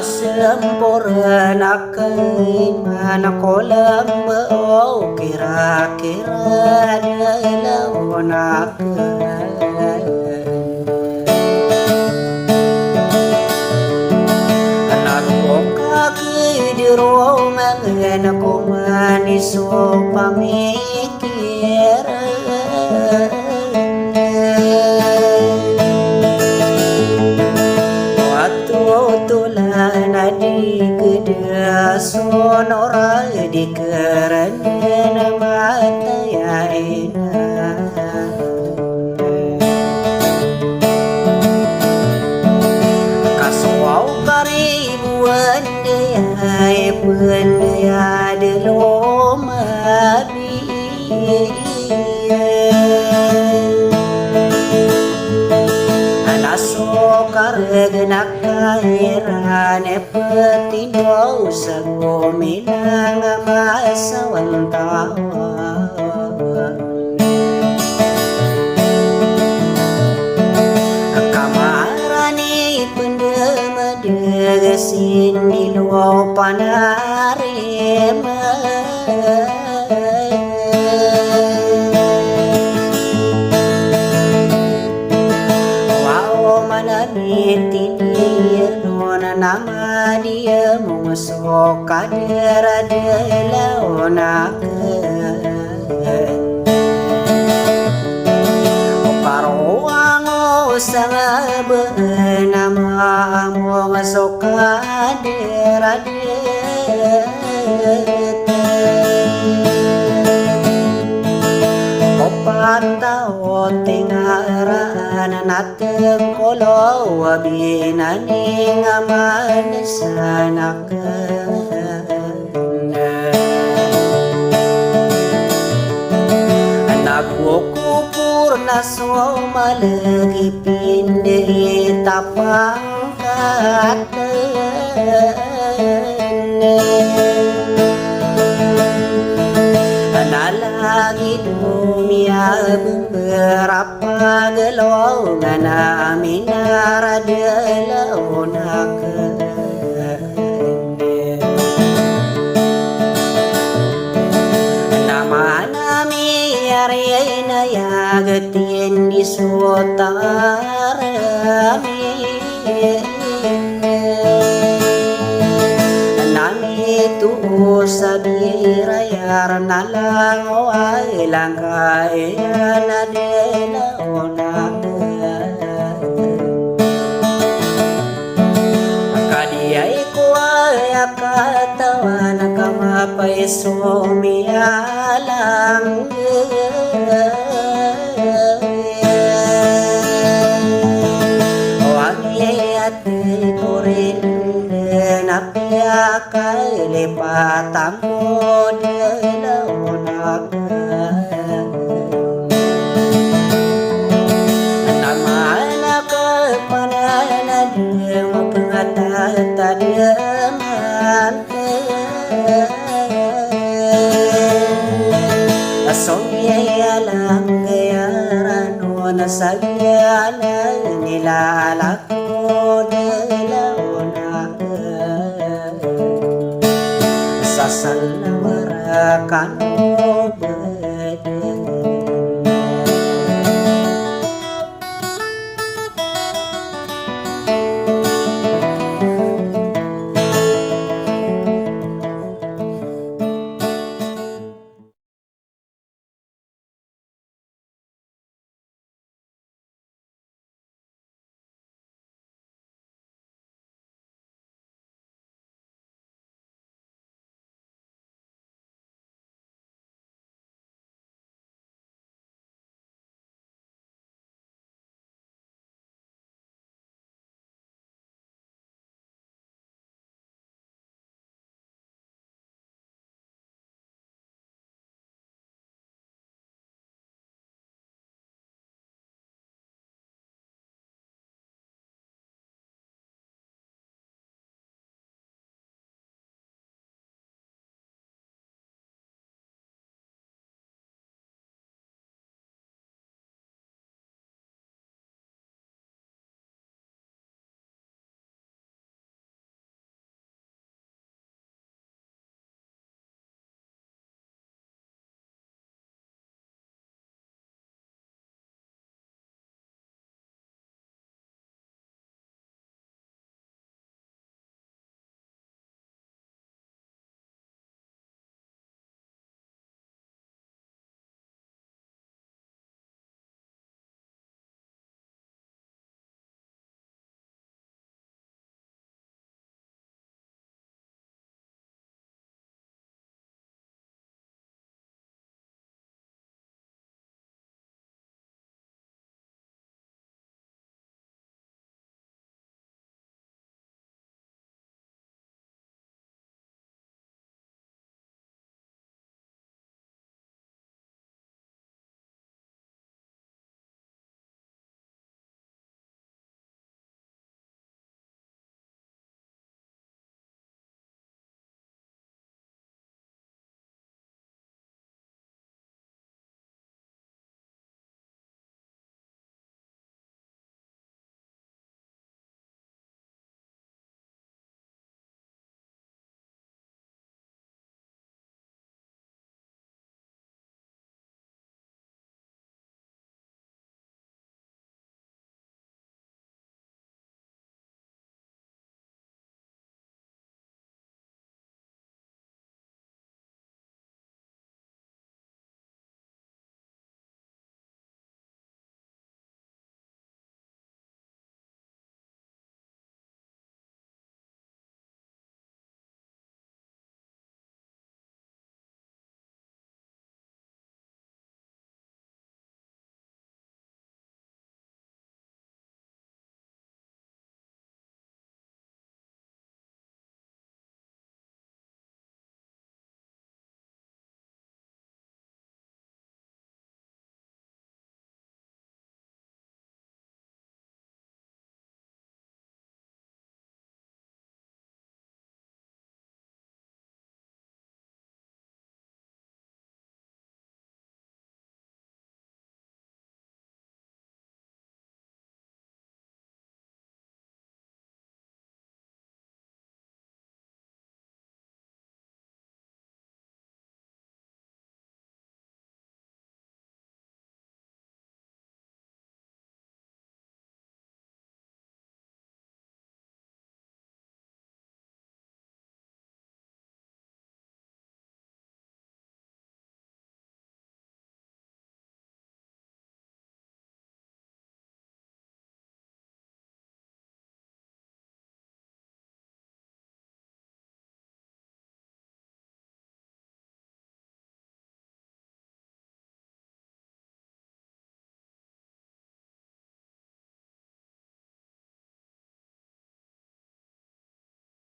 Sempurna mana kolam bau kira-kira dalam nak kaki di rumah aku manis pamikir tulan di gede sonora di kerana mata ya enak kaswau karibuan dia benda de loma sokar genak kairan petindo sago minang masawan tawa kamarani pendema degesin di luau panarema tidir nona nama dia mengusok kader adalah karuang usang bernama mengusok kader pantau tingaran nateng kolo wabinani ngaman sanak anak kupur naso malagi pindi tapangkat lagi dunia beberapa gelongan amin radelaonak nama nami arena ya getin di sotarami tu sabira yar nalang wai langkai nadela onak kadiai kuai akatawan kamapai sumi alang wangi ati kurin napia kai lepatan model onak nama anak kepanana dia mengata diaman asongya alang gayaran wana sagyana nilalak sasal marakan